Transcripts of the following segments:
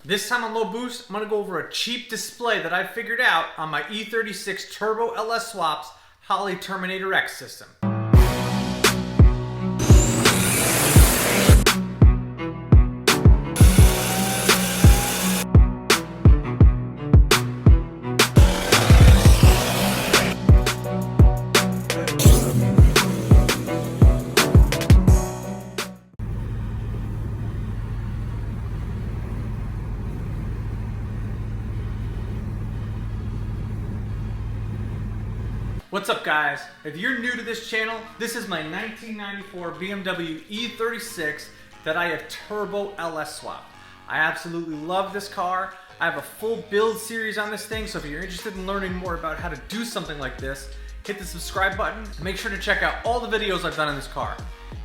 This time on Low Boost, I'm going to go over a cheap display that I figured out on my E36 Turbo LS Swaps Holley Terminator X system. What's up guys? If you're new to this channel, this is my 1994 BMW E36 that I have Turbo LS swapped. I absolutely love this car. I have a full build series on this thing, so if you're interested in learning more about how to do something like this, hit the subscribe button. Make sure to check out all the videos I've done on this car.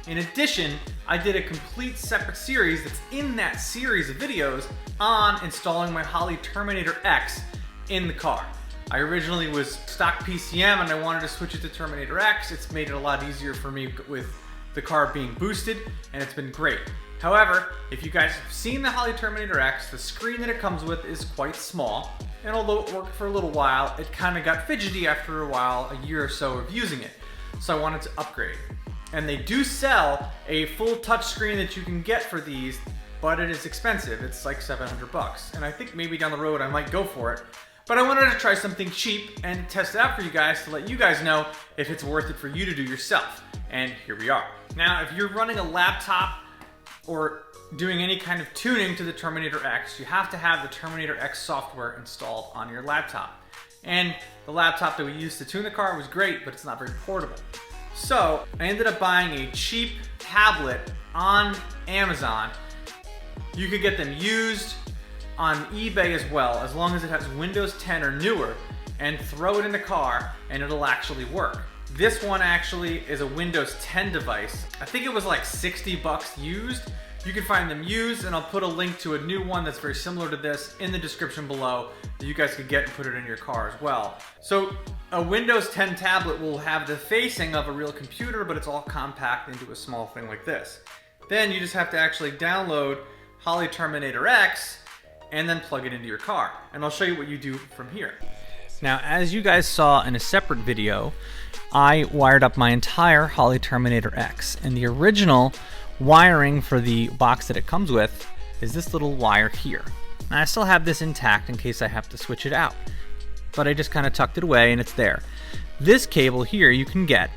In addition, I did a complete separate series that's in that series of videos on installing my Holley Terminator X in the car. I originally was stock PCM and I wanted to switch it to Terminator X. It's made it a lot easier for me with the car being boosted, and it's been great. However, if you guys have seen the Holley Terminator X, the screen that it comes with is quite small, and although it worked for a little while, it kind of got fidgety after a while, a year or so of using it. So I wanted to upgrade. And they do sell a full touchscreen that you can get for these, but it is expensive. It's like 700 bucks. And I think maybe down the road I might go for it. But I wanted to try something cheap and test it out for you guys to let you guys know if it's worth it for you to do yourself. And here we are. Now, if you're running a laptop or doing any kind of tuning to the Terminator X, you have to have the Terminator X software installed on your laptop. And the laptop that we used to tune the car was great, but it's not very portable. So I ended up buying a cheap tablet on Amazon. You could get them used on eBay as well, as long as it has Windows 10 or newer, and throw it in the car and it'll actually work. This one actually is a Windows 10 device. I think it was like 60 bucks used. You can find them used, and I'll put a link to a new one that's very similar to this in the description below that you guys could get and put it in your car as well. So a Windows 10 tablet will have the facing of a real computer, but it's all compact into a small thing like this. Then you just have to actually download Holley Terminator X and then plug it into your car. And I'll show you what you do from here. Now, as you guys saw in a separate video, I wired up my entire Holley Terminator X, and the original wiring for the box that it comes with is this little wire here. And I still have this intact in case I have to switch it out, but I just kind of tucked it away and it's there. This cable here you can get,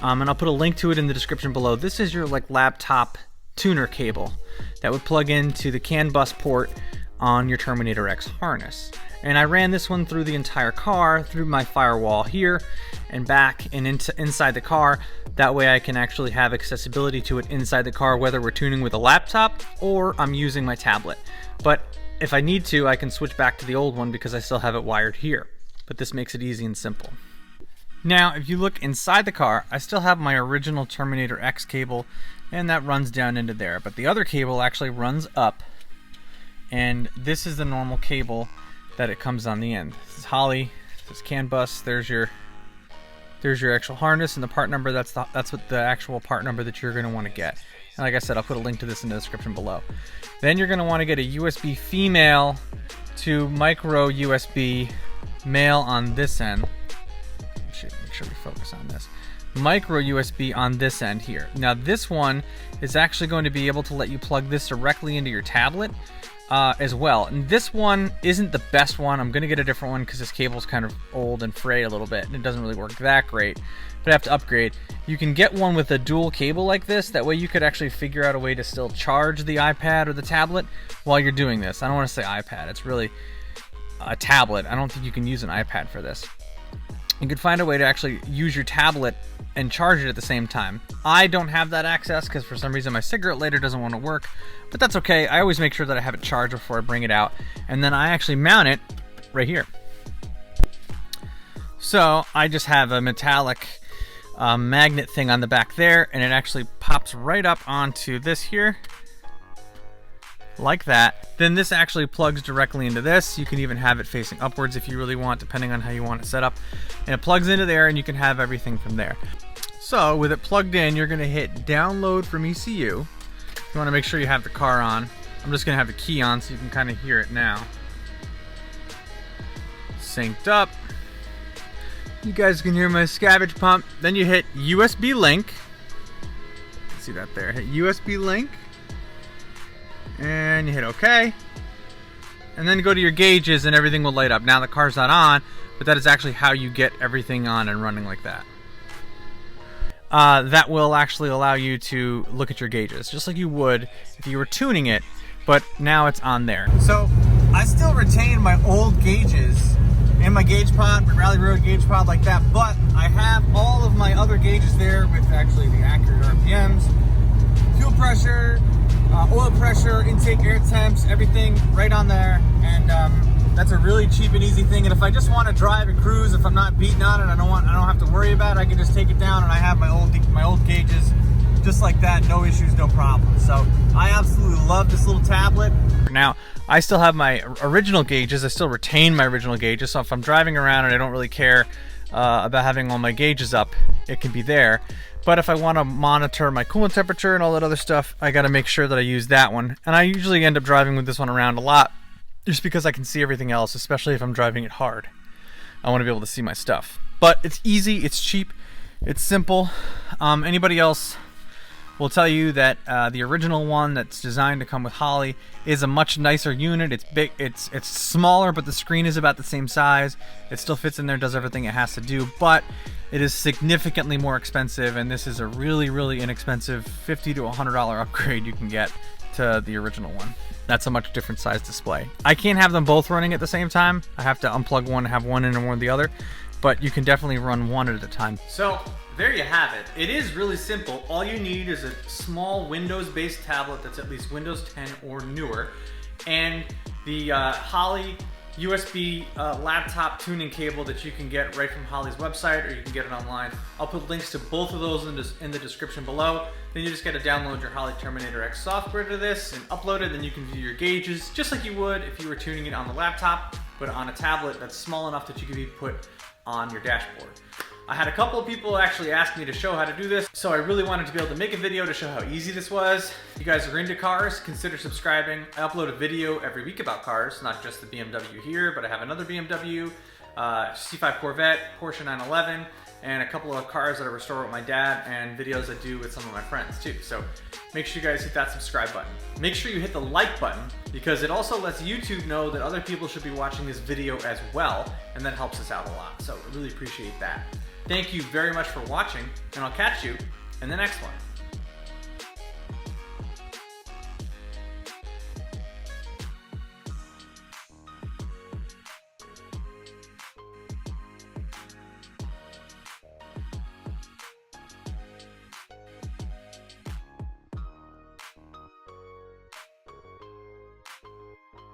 and I'll put a link to it in the description below. This is your like laptop tuner cable that would plug into the CAN bus port on your Terminator X harness. And I ran this one through the entire car, through my firewall here and back and inside the car. That way I can actually have accessibility to it inside the car, whether we're tuning with a laptop or I'm using my tablet. But if I need to, I can switch back to the old one because I still have it wired here. But this makes it easy and simple. Now, if you look inside the car, I still have my original Terminator X cable, and that runs down into there. But the other cable actually runs up, and this is the normal cable that it comes on the end. This is Holley, this is CAN bus, there's your actual harness, and the part number, that's what the actual part number that you're going to want to get. And like I said, I'll put a link to this in the description below. Then you're going to want to get a USB female to micro USB male on this end. Make sure we focus on this. Micro USB on this end here. Now this one is actually going to be able to let you plug this directly into your tablet as well. And this one isn't the best one. I'm going to get a different one because this cable's kind of old and frayed a little bit and it doesn't really work that great, but I have to upgrade. You can get one with a dual cable like this. That way you could actually figure out a way to still charge the iPad or the tablet while you're doing this. I don't want to say iPad, it's really a tablet. I don't think you can use an iPad for this. You could find a way to actually use your tablet and charge it at the same time. I don't have that access because for some reason my cigarette lighter doesn't want to work, but that's okay. I always make sure that I have it charged before I bring it out, and then I actually mount it right here. So I just have a metallic magnet thing on the back there, and it actually pops right up onto this here, like that. Then this actually plugs directly into this. You can even have it facing upwards if you really want, depending on how you want it set up. And it plugs into there, and you can have everything from there. So with it plugged in, you're going to hit download from ECU. You want to make sure you have the car on. I'm just gonna have the key on so you can kind of hear it now. Synced up. You guys can hear my scabbage pump. Then you hit USB link. See that there? Hit USB link. And you hit OK. And then go to your gauges and everything will light up. Now the car's not on, but that is actually how you get everything on and running like that. That will actually allow you to look at your gauges, just like you would if you were tuning it, but now it's on there. So I still retain my old gauges in my gauge pod, my Rally Road gauge pod like that, but I have all of my other gauges there with actually the accurate RPMs, fuel pressure, oil pressure, intake air temps, everything right on there. And that's a really cheap and easy thing. And if I just want to drive and cruise, if I'm not beating on it, I don't have to worry about it. I can just take it down, and I have my old gauges just like that, no issues, no problems. So I absolutely love this little tablet. Now I still have my original gauges. I still retain my original gauges. So if I'm driving around and I don't really care about having all my gauges up, it can be there. But if I want to monitor my coolant temperature and all that other stuff, I got to make sure that I use that one. And I usually end up driving with this one around a lot, just because I can see everything else, especially if I'm driving it hard. I want to be able to see my stuff. But it's easy, it's cheap, it's simple. Anybody else will tell you that the original one that's designed to come with Holley is a much nicer unit. It's big, it's smaller, but the screen is about the same size. It still fits in there, does everything it has to do, but it is significantly more expensive, and this is a really, really inexpensive $50 to $100 upgrade you can get to the original one. That's a much different size display. I can't have them both running at the same time. I have to unplug one, have one in and one the other, but you can definitely run one at a time. So there you have it. It is really simple. All you need is a small Windows-based tablet that's at least Windows 10 or newer, and the Holley USB laptop tuning cable that you can get right from Holley's website, or you can get it online. I'll put links to both of those in the description below. Then you just got to download your Holley Terminator X software to this and upload it. Then you can view your gauges just like you would if you were tuning it on the laptop, but on a tablet that's small enough that you can be put on your dashboard. I had a couple of people actually ask me to show how to do this, so I really wanted to be able to make a video to show how easy this was. If you guys are into cars, consider subscribing. I upload a video every week about cars, not just the BMW here, but I have another BMW, C5 Corvette, Porsche 911, and a couple of cars that I restore with my dad, and videos I do with some of my friends too. So make sure you guys hit that subscribe button. Make sure you hit the like button, because it also lets YouTube know that other people should be watching this video as well, and that helps us out a lot. So I really appreciate that. Thank you very much for watching, and I'll catch you in the next one.